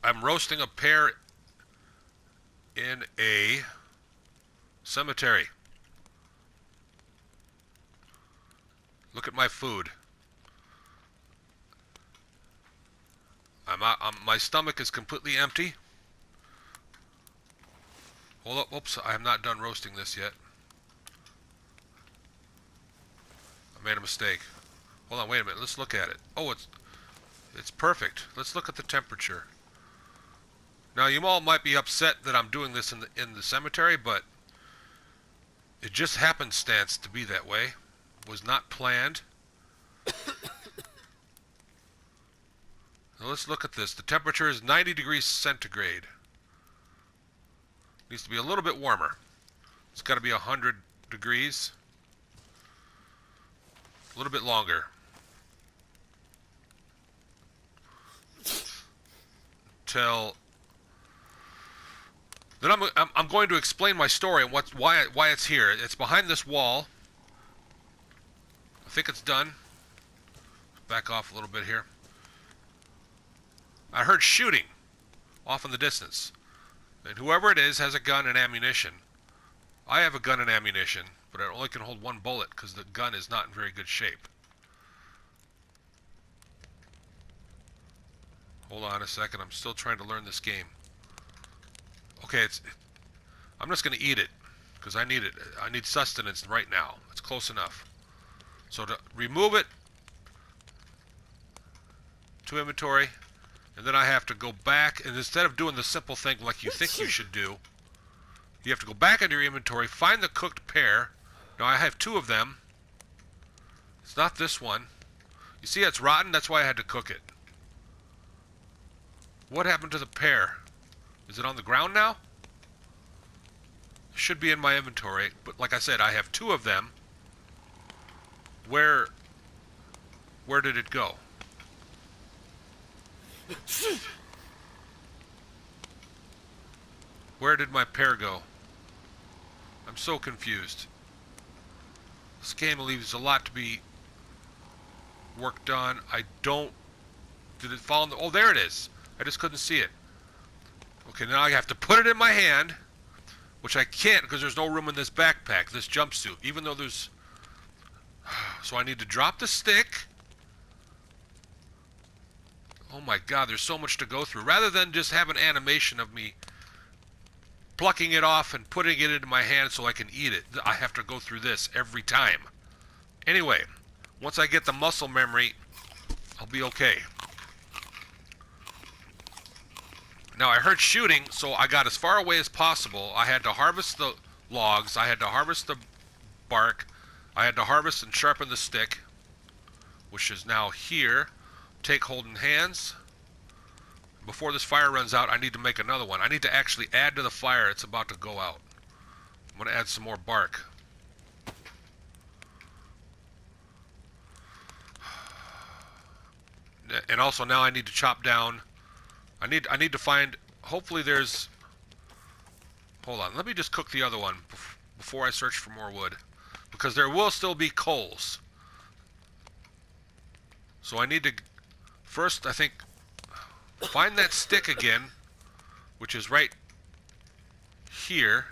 I'm roasting a pear in a cemetery. Look at my food. My stomach is completely empty. Hold up, oops, I have not done roasting this yet. I made a mistake. Hold on, wait a minute, let's look at it. Oh, it's perfect. Let's look at the temperature. Now, you all might be upset that I'm doing this in the cemetery, but it just happenstance to be that way. Was not planned. Now let's look at this. The temperature is 90 degrees centigrade. Needs to be a little bit warmer. It's got to be 100 degrees. A little bit longer. Till then, I'm going to explain my story and why it's here. It's behind this wall. I think it's done. Back off a little bit here. I heard shooting off in the distance. And whoever it is has a gun and ammunition. I have a gun and ammunition, but I only can hold one bullet because the gun is not in very good shape. Hold on a second, I'm still trying to learn this game. Okay, I'm just going to eat it because I need it. I need sustenance right now. It's close enough. So to remove it to inventory, and then I have to go back, and instead of doing the simple thing like you think you should do, you have to go back into your inventory, find the cooked pear. Now I have 2 of them. It's not this one. You see it's rotten, that's why I had to cook it. What happened to the pear? Is it on the ground now? It should be in my inventory, but like I said, I have 2 of them. Where did it go? Where did my pear go? I'm so confused. This game leaves a lot to be worked on. Did it fall in the... Oh, there it is. I just couldn't see it. Okay, now I have to put it in my hand, which I can't because there's no room in this backpack, this jumpsuit, even though there's... So I need to drop the stick. Oh my god, there's so much to go through. Rather than just have an animation of me plucking it off and putting it into my hand so I can eat it, I have to go through this every time. Anyway, once I get the muscle memory, I'll be okay. Now I heard shooting, so I got as far away as possible. I had to harvest the logs, I had to harvest the bark, I had to harvest and sharpen the stick, which is now here. Take hold in hands. Before this fire runs out, I need to make another one. I need to actually add to the fire. It's about to go out. I'm going to add some more bark. And also now I need to chop down. I need to find... Hopefully there's... Hold on. Let me just cook the other one before I search for more wood. Because there will still be coals. So I need to... First, I think, find that stick again, which is right here.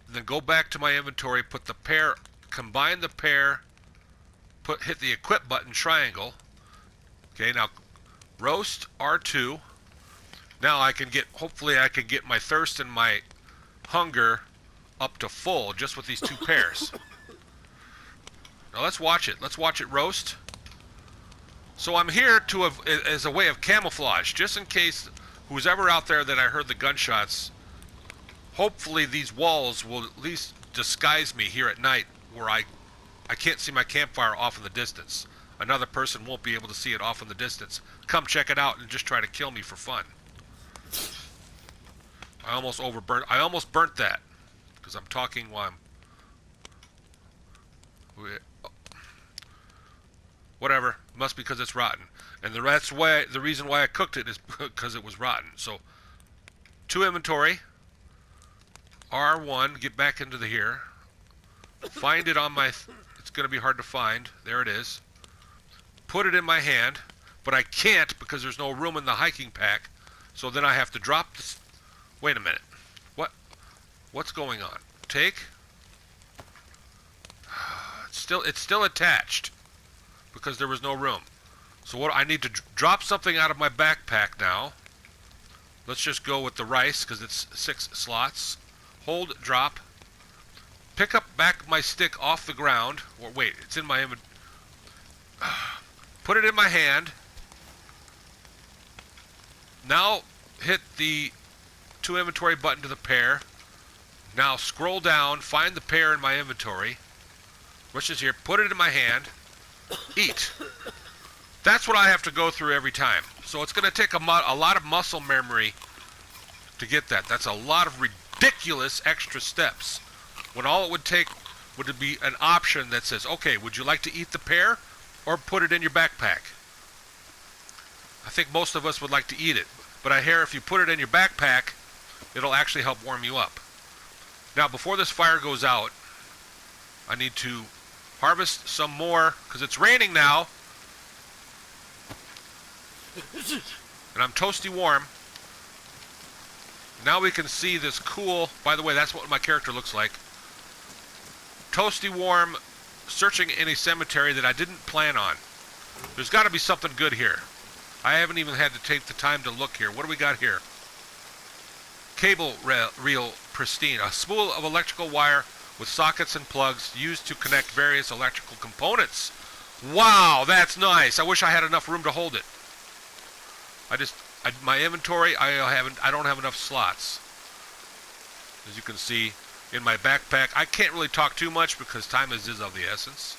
Then go back to my inventory, put the pear, combine the pear, hit the equip button, triangle. Okay, now roast R2. Now I can get, hopefully I can get my thirst and my hunger up to full just with these 2 pears. Now let's watch it. Let's watch it roast. So I'm here as a way of camouflage, just in case who's ever out there that I heard the gunshots. Hopefully these walls will at least disguise me here at night where I can't see my campfire off in the distance. Another person won't be able to see it off in the distance. Come check it out and just try to kill me for fun. I almost burnt that because I'm talking while I'm... Whatever, must be because it's rotten. And that's why the reason why I cooked it is because it was rotten. So, to inventory, R1, get back into the here. Find it on my... It's going to be hard to find. There it is. Put it in my hand. but I can't because there's no room in the hiking pack. So then I have to drop this. Wait a minute. What's going on? Take. It's still attached because there was no room. So what I need to drop something out of my backpack now. Let's just go with the rice because it's 6 slots. Hold, drop. Pick up back my stick off the ground. Or wait, it's in my inventory. Put it in my hand. Now hit the 2 inventory button to the pear. Now scroll down, find the pear in my inventory. Which is here. Put it in my hand. Eat. That's what I have to go through every time. So it's going to take a lot of muscle memory to get that. That's a lot of ridiculous extra steps. When all it would take would be an option that says, okay, would you like to eat the pear or put it in your backpack? I think most of us would like to eat it. But I hear if you put it in your backpack, it'll actually help warm you up. Now, before this fire goes out, I need to harvest some more, because it's raining now. And I'm toasty warm. Now we can see this cool, by the way, that's what my character looks like. Toasty warm, searching in a cemetery that I didn't plan on. There's got to be something good here. I haven't even had to take the time to look here. What do we got here? Cable reel pristine. A spool of electrical wire with sockets and plugs used to connect various electrical components. Wow, that's nice. I wish I had enough room to hold it. My inventory, I don't have enough slots. As you can see in my backpack, I can't really talk too much because time is of the essence.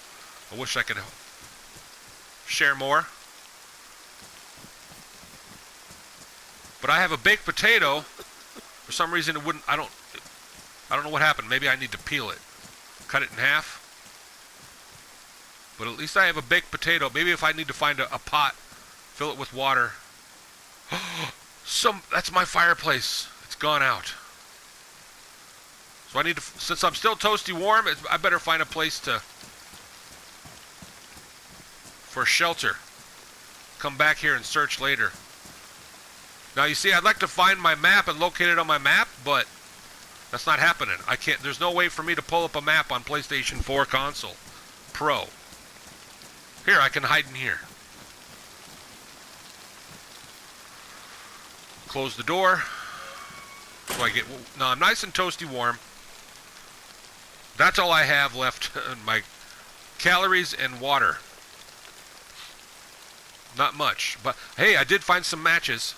I wish I could share more. But I have a baked potato. For some reason it wouldn't, I don't know what happened. Maybe I need to peel it. Cut it in half. But at least I have a baked potato. Maybe if I need to find a pot, fill it with water. That's my fireplace. It's gone out. So I need to, since I'm still toasty warm, I better find a place for shelter. Come back here and search later. Now you see, I'd like to find my map and locate it on my map, but that's not happening. I can't. There's no way for me to pull up a map on PlayStation 4 console Pro. Here, I can hide in here. Close the door. So I get. Now I'm nice and toasty warm. That's all I have left in my calories and water. Not much, but hey, I did find some matches.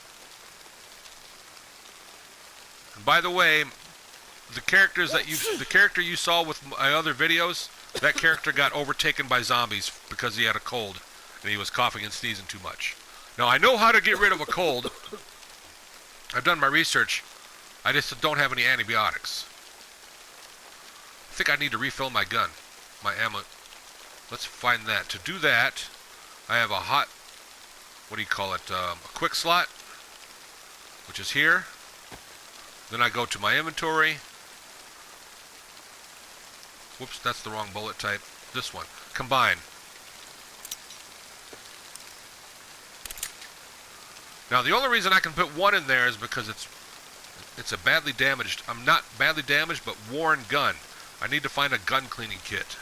And by the way, the character you saw with my other videos, that character got overtaken by zombies because he had a cold and he was coughing and sneezing too much. Now I know how to get rid of a cold. I've done my research. I just don't have any antibiotics. I think I need to refill my gun, my ammo. Let's find that. To do that, I have a hot, what do you call it, a quick slot, which is here. Then I go to my inventory. Whoops, that's the wrong bullet type. This one. Combine. Now the only reason I can put one in there is because it's a badly damaged, I'm not badly damaged, but worn gun. I need to find a gun cleaning kit.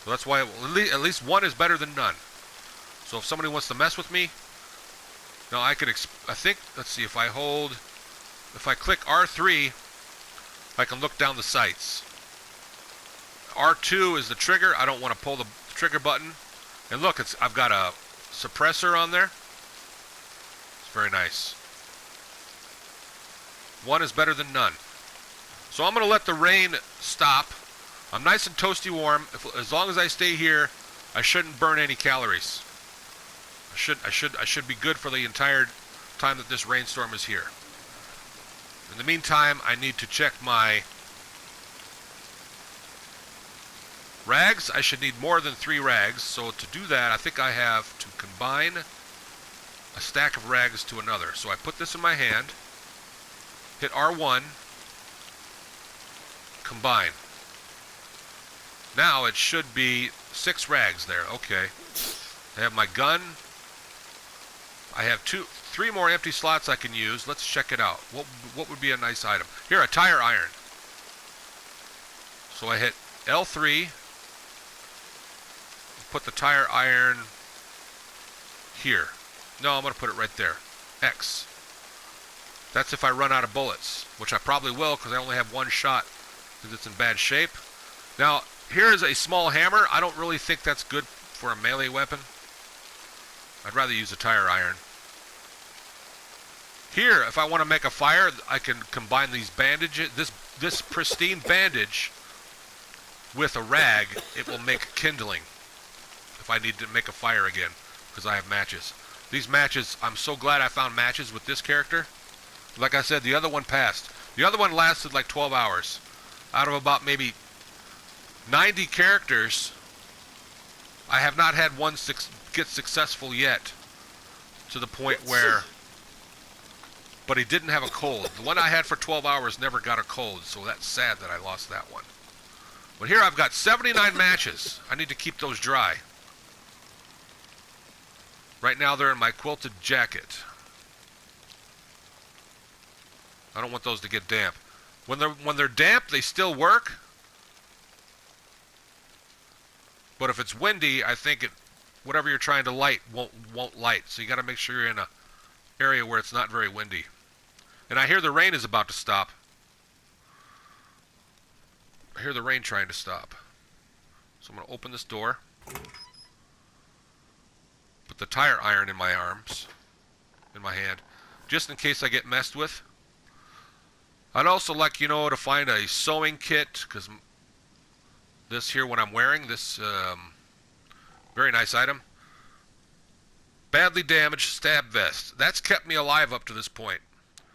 So that's why at least one is better than none. So if somebody wants to mess with me, now I could, I think, let's see, if I click R3, I can look down the sights. R2 is the trigger. I don't want to pull the trigger button. And look, I've got a suppressor on there. It's very nice. One is better than none. So I'm going to let the rain stop. I'm nice and toasty warm. As long as I stay here, I shouldn't burn any calories. I should be good for the entire time that this rainstorm is here. In the meantime, I need to check my rags. I should need more than 3 rags. So to do that, I think I have to combine a stack of rags to another. So I put this in my hand, hit R1, combine. Now it should be 6 rags there. Okay. I have my gun. I have three more empty slots I can use. Let's check it out. What would be a nice item? Here, a tire iron. So I hit L3. Put the tire iron here. No, I'm going to put it right there. X. That's if I run out of bullets, which I probably will because I only have one shot because it's in bad shape. Now, here is a small hammer. I don't really think that's good for a melee weapon. I'd rather use a tire iron. Here, if I want to make a fire, I can combine these bandages, this pristine bandage with a rag. It will make kindling if I need to make a fire again, because I have matches. These matches, I'm so glad I found matches with this character. Like I said, the other one passed. The other one lasted like 12 hours. Out of about maybe 90 characters, I have not had one get successful yet to the point where... But he didn't have a cold. The one I had for 12 hours never got a cold, so that's sad that I lost that one. But here I've got 79 matches. I need to keep those dry. Right now they're in my quilted jacket. I don't want those to get damp. When they're damp, they still work. But if it's windy, I think whatever you're trying to light won't light. So you got to make sure you're in a area where it's not very windy. And I hear the rain is about to stop. I hear the rain trying to stop. So I'm going to open this door. Put the tire iron in my arms, in my hand, just in case I get messed with. I'd also like, to find a sewing kit, because this here, what I'm wearing, this very nice item. Badly damaged stab vest. That's kept me alive up to this point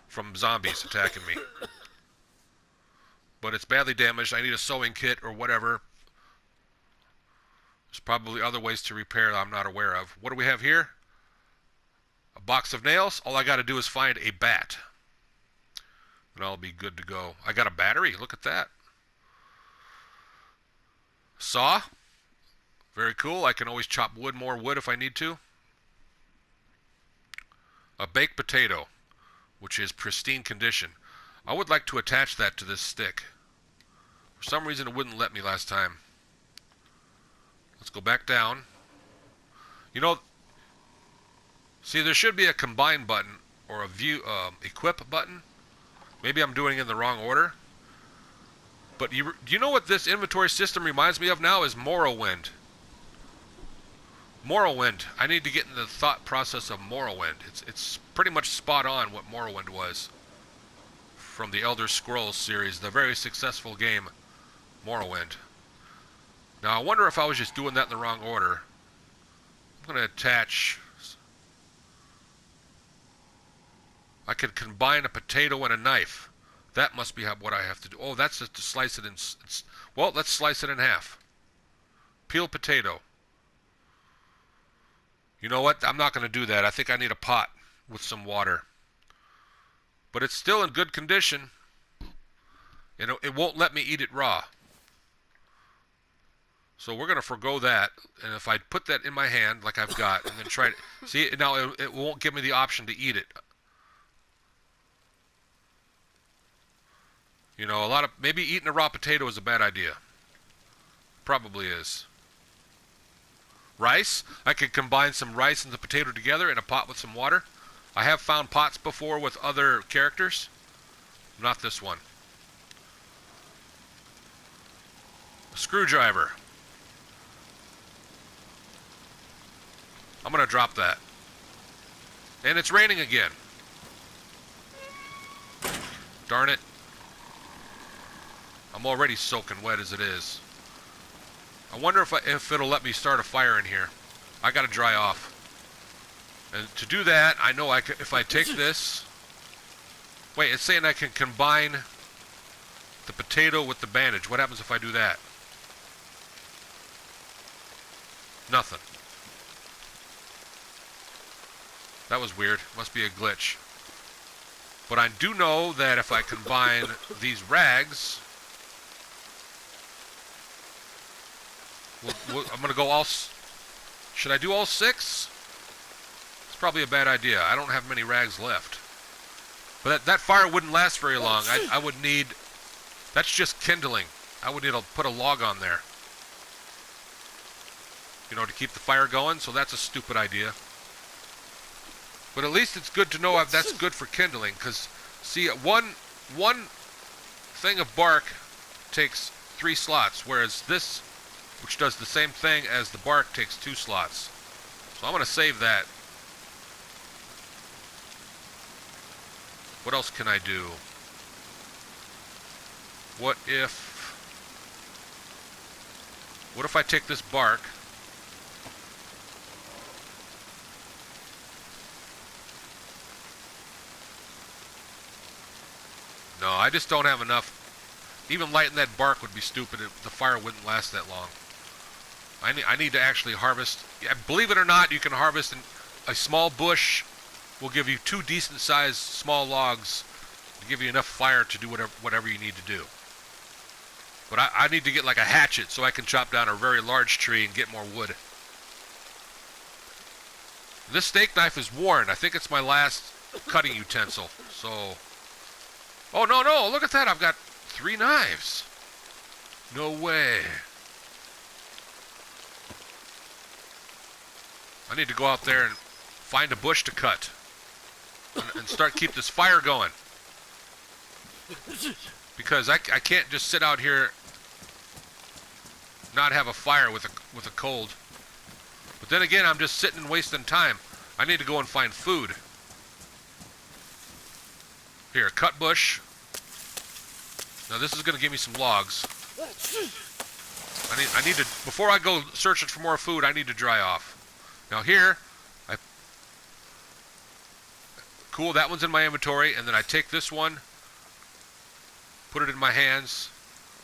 from zombies attacking me. But it's badly damaged. I need a sewing kit or whatever. There's probably other ways to repair that I'm not aware of. What do we have here? A box of nails. All I got to do is find a bat. And I'll be good to go. I got a battery. Look at that. Saw. Very cool. I can always chop more wood if I need to. A baked potato, which is pristine condition. I would like to attach that to this stick. For some reason it wouldn't let me last time. Let's go back down. See, there should be a combine button or a view equip button. Maybe I'm doing it in the wrong order. But do you know what this inventory system reminds me of now is Morrowind. Morrowind. I need to get in the thought process of Morrowind. It's pretty much spot on what Morrowind was from the Elder Scrolls series, the very successful game Morrowind. Now I wonder if I was just doing that in the wrong order. I'm going to attach... I could combine a potato and a knife. That must be what I have to do. Oh, that's just to slice it in... Well, let's slice it in half. Peeled potato. You know what? I'm not going to do that. I think I need a pot with some water. But it's still in good condition. It won't let me eat it raw. So we're going to forgo that. And if I put that in my hand, like I've got, and then try to... See, now it won't give me the option to eat it. Maybe eating a raw potato is a bad idea. Probably is. Rice. I could combine some rice and the potato together in a pot with some water. I have found pots before with other characters. Not this one. A screwdriver. I'm going to drop that. And it's raining again. Darn it. I'm already soaking wet as it is. I wonder if it'll let me start a fire in here. I gotta dry off. And to do that, I know if I take this... Wait, it's saying I can combine the potato with the bandage. What happens if I do that? Nothing. That was weird. Must be a glitch. But I do know that if I combine these rags... I'm going to go all Should I do all 6? It's probably a bad idea. I don't have many rags left. But that fire wouldn't last very long. I would need... That's just kindling. I would need to put a log on there. You know, to keep the fire going. So that's a stupid idea. But at least it's good to know that's good for kindling. Because, see, one thing of bark takes 3 slots. Whereas this, which does the same thing as the bark, takes 2 slots. So I'm going to save that. What else can I do? What if I take this bark No, I just don't have enough. Even lighting that bark would be stupid. The fire wouldn't last that long. I need to actually harvest. Believe it or not, you can harvest a small bush. Will give you 2 decent-sized small logs to give you enough fire to do whatever you need to do. But I need to get like a hatchet so I can chop down a very large tree and get more wood. This steak knife is worn. I think it's my last cutting utensil. So, oh no! Look at that! I've got 3 knives. No way. I need to go out there and find a bush to cut. And keep this fire going. Because I can't just sit out here not have a fire with a cold. But then again, I'm just sitting and wasting time. I need to go and find food. Here, cut bush. Now this is going to give me some logs. I need to, before I go searching for more food, I need to dry off. Now here, cool, that one's in my inventory, and then I take this one, put it in my hands,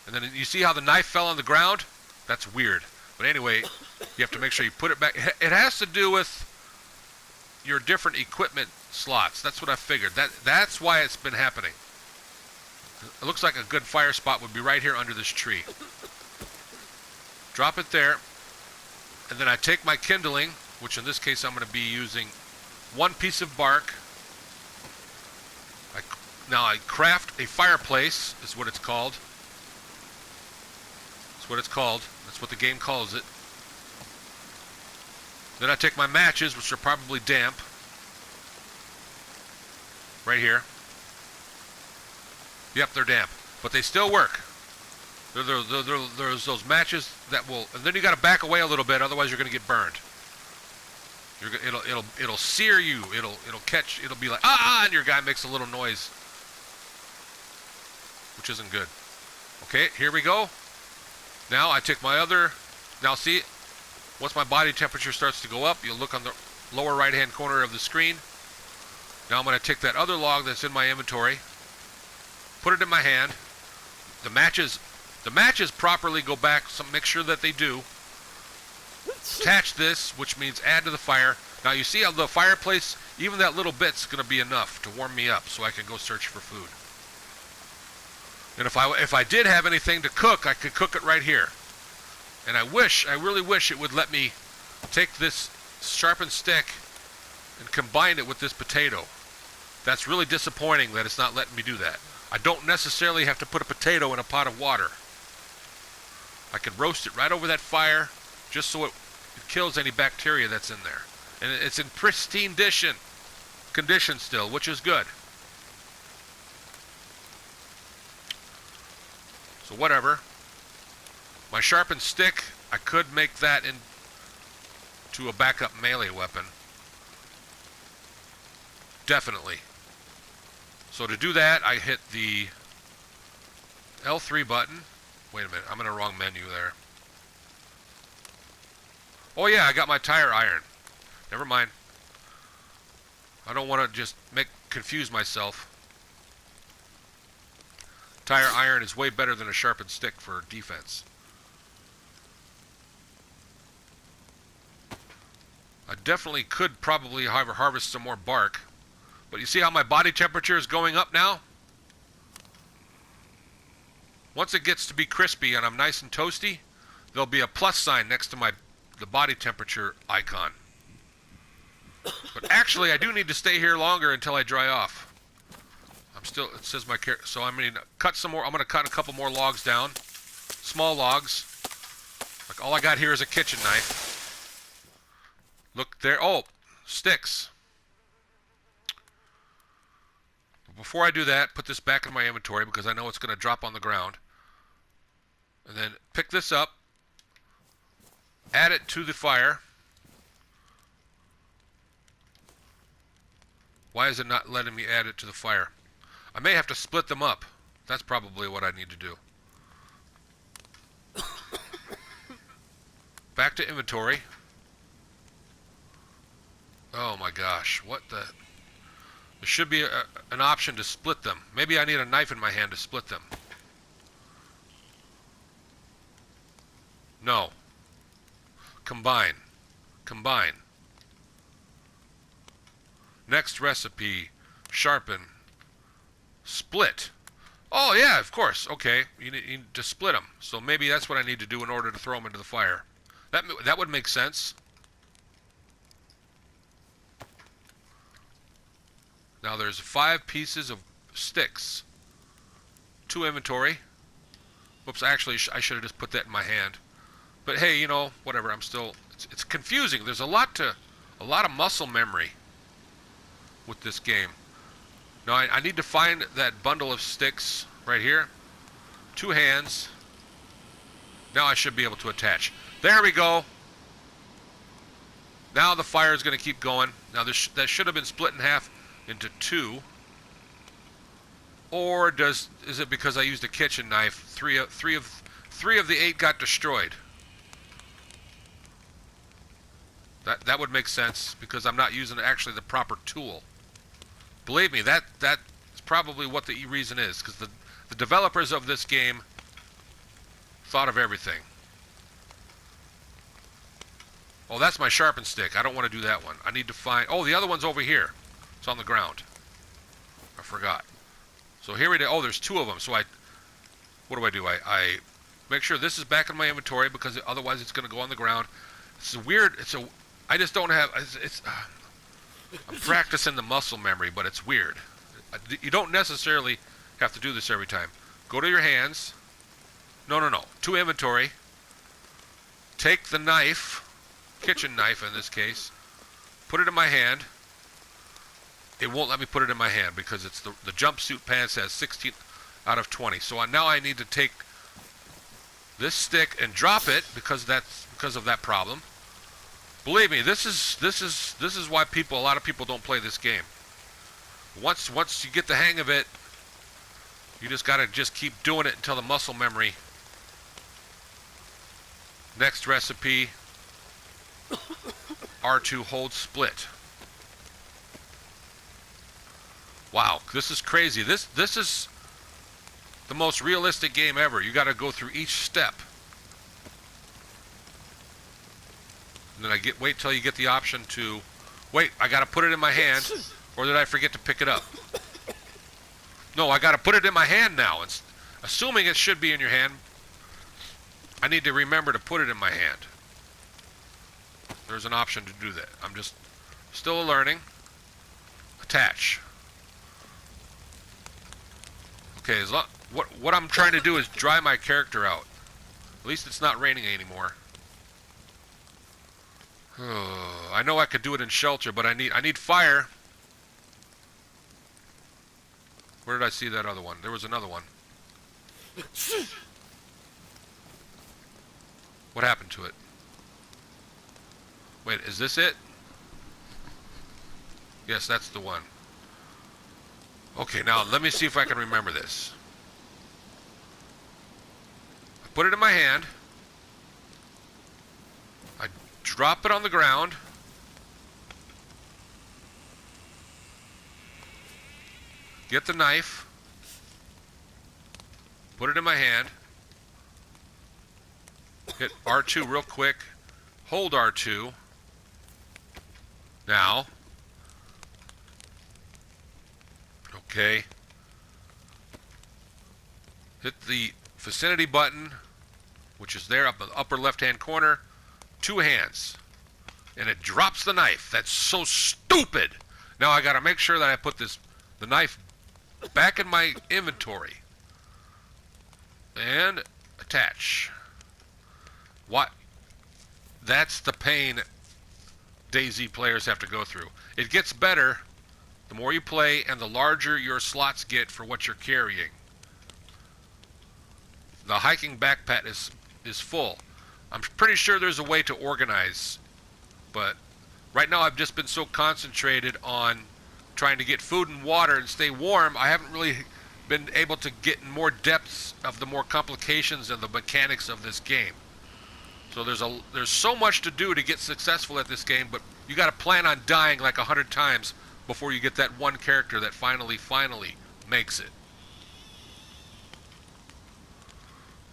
and then you see how the knife fell on the ground? That's weird. But anyway, you have to make sure you put it back. It has to do with your different equipment slots. That's what I figured. That's why it's been happening. It looks like a good fire spot would be right here under this tree. Drop it there, and then I take my kindling, which in this case I'm going to be using 1 piece of bark. Now I craft a fireplace, is what it's called. That's what it's called. That's what the game calls it. Then I take my matches, which are probably damp. Right here. Yep, they're damp. But they still work. There's those matches that will... And then you got to back away a little bit, otherwise you're going to get burned. It'll sear you. It'll catch... It'll be like, and your guy makes a little noise. Which isn't good. Okay, here we go. Now I take my other... Now see, once my body temperature starts to go up, you'll look on the lower right-hand corner of the screen. Now I'm going to take that other log that's in my inventory, put it in my hand. The matches properly go back, so make sure that they do. Attach this, which means add to the fire. Now you see how the fireplace, even that little bit's going to be enough to warm me up so I can go search for food. And if I did have anything to cook, I could cook it right here. And I really wish it would let me take this sharpened stick and combine it with this potato. That's really disappointing that it's not letting me do that. I don't necessarily have to put a potato in a pot of water. I could roast it right over that fire just so it kills any bacteria that's in there. And it's in pristine condition still, which is good. So whatever. My sharpened stick, I could make that into a backup melee weapon. Definitely. So to do that, I hit the L3 button. Wait a minute, I'm in a wrong menu there. Oh yeah, I got my tire iron. Never mind. I don't want to just confuse myself. Tire iron is way better than a sharpened stick for defense. I definitely could probably harvest some more bark. But you see how my body temperature is going up now? Once it gets to be crispy and I'm nice and toasty, there'll be a plus sign next to my the body temperature icon. But actually, I do need to stay here longer until I dry off. I'm still, it says my character, so I'm going to cut some more. I'm going to cut a couple more logs down. Small logs. Like all I got here is a kitchen knife. Look there. Oh, sticks. Before I do that, put this back in my inventory because I know it's going to drop on the ground. And then pick this up. Add it to the fire. Why is it not letting me add it to the fire? I may have to split them up. That's probably what I need to do. Back to inventory. Oh my gosh, what the... There should be an option to split them. Maybe I need a knife in my hand to split them. No. Combine. Combine. Next recipe. Sharpen. Split. Oh yeah, of course. Okay, you need to split them. So maybe that's what I need to do in order to throw them into the fire. That would make sense. Now there's 5 pieces of sticks. 2 inventory. Whoops, actually I should have just put that in my hand. But hey, you know, whatever. I'm still. It's confusing. There's a lot of muscle memory with this game. Now I need to find that bundle of sticks right here. 2 hands. Now I should be able to attach. There we go. Now the fire is going to keep going. Now that should have been split in half into 2. Or is it because I used a kitchen knife? 3 of the 8 got destroyed. That would make sense because I'm not using actually the proper tool. Believe me, that is probably what the reason is, because the developers of this game thought of everything. Oh, that's my sharpened stick. I don't want to do that one. I need to find... Oh, the other one's over here. It's on the ground. I forgot. So here we go. Oh, there's 2 of them. So what do? I make sure this is back in my inventory because otherwise it's going to go on the ground. It's weird. I just don't have... I'm practicing the muscle memory, but it's weird. You don't necessarily have to do this every time. Go to your hands. No. To inventory. Take the knife, kitchen knife in this case, put it in my hand. It won't let me put it in my hand because it's the jumpsuit pants has 16 out of 20. So now I need to take this stick and drop it because of that problem. Believe me, this is why a lot of people don't play this game. Once you get the hang of it, you just gotta keep doing it until the muscle memory. Next recipe, R2 hold split. Wow, this is crazy. This is the most realistic game ever. You gotta go through each step. And then wait till you get the option to, wait, I gotta put it in my hand, or did I forget to pick it up? No, I gotta put it in my hand now. Assuming it should be in your hand, I need to remember to put it in my hand. There's an option to do that. I'm just still learning. Attach. Okay, what I'm trying to do is dry my character out. At least it's not raining anymore. I know I could do it in shelter, but I need fire. Where did I see that other one? There was another one. What happened to it? Wait, is this it? Yes, that's the one. Okay, now let me see if I can remember this. I put it in my hand. I drop it on the ground. Get the knife. Put it in my hand. Hit R2 real quick. Hold R2. Now. Okay. Hit the vicinity button, which is there up in the upper left-hand corner. 2 hands. And it drops the knife. That's so stupid. Now I gotta make sure that I put the knife back in my inventory. And attach. What? That's the pain DayZ players have to go through. It gets better the more you play and the larger your slots get for what you're carrying. The hiking backpack is full. I'm pretty sure there's a way to organize, but right now I've just been so concentrated on trying to get food and water and stay warm, I haven't really been able to get in more depths of the more complications and the mechanics of this game. So there's so much to do to get successful at this game, but you got to plan on dying like 100 times before you get that one character that finally makes it.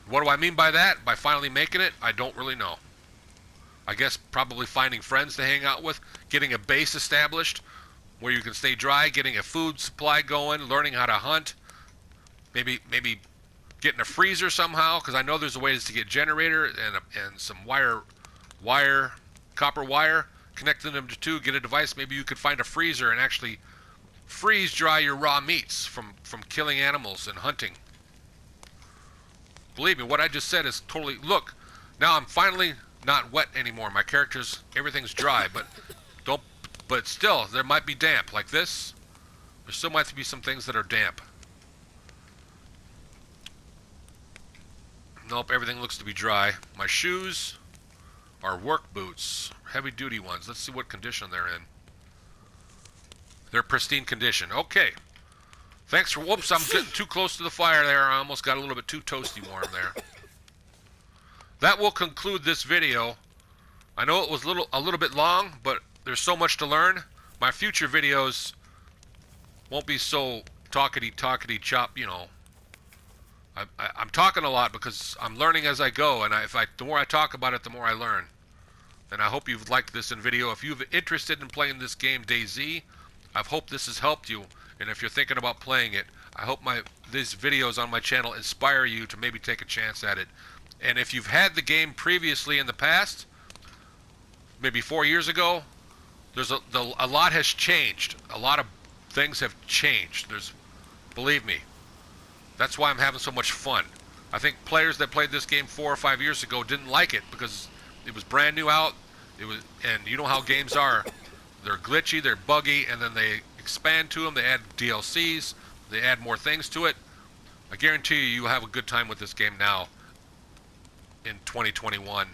What do I mean by that? By finally making it? I don't really know. I guess probably finding friends to hang out with, getting a base established where you can stay dry, getting a food supply going, learning how to hunt, maybe getting a freezer somehow, because I know there's a ways to get generator and some copper wire, connecting them to two, get a device. Maybe you could find a freezer and actually freeze dry your raw meats from killing animals and hunting. Believe me, what I just said is totally, look, now I'm finally not wet anymore. My everything's dry, but still, there might be damp, like this. There still might be some things that are damp. Nope, everything looks to be dry. My shoes are work boots, heavy duty ones. Let's see what condition they're in. They're pristine condition. Okay. Thanks for, whoops, I'm getting too close to the fire there. I almost got a little bit too toasty warm there. That will conclude this video. I know it was a little bit long, but there's so much to learn. My future videos won't be so talkity chop, you know. I'm talking a lot because I'm learning as I go, and the more I talk about it, the more I learn. And I hope you've liked this video. If you're interested in playing this game, DayZ, I hope this has helped you. And if you're thinking about playing it, I hope these videos on my channel inspire you to maybe take a chance at it. And if you've had the game previously in the past, maybe 4 years ago, a lot has changed. A lot of things have changed. Believe me, that's why I'm having so much fun. I think players that played this game 4 or 5 years ago didn't like it because it was brand new out. And you know how games are. They're glitchy, they're buggy, and then they expand to them. They add DLCs. They add more things to it. I guarantee you'll have a good time with this game now in 2021,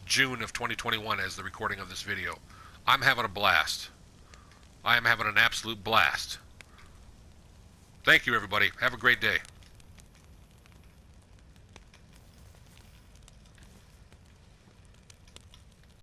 June of 2021 as the recording of this video. I'm having a blast. I am having an absolute blast. Thank you, everybody. Have a great day.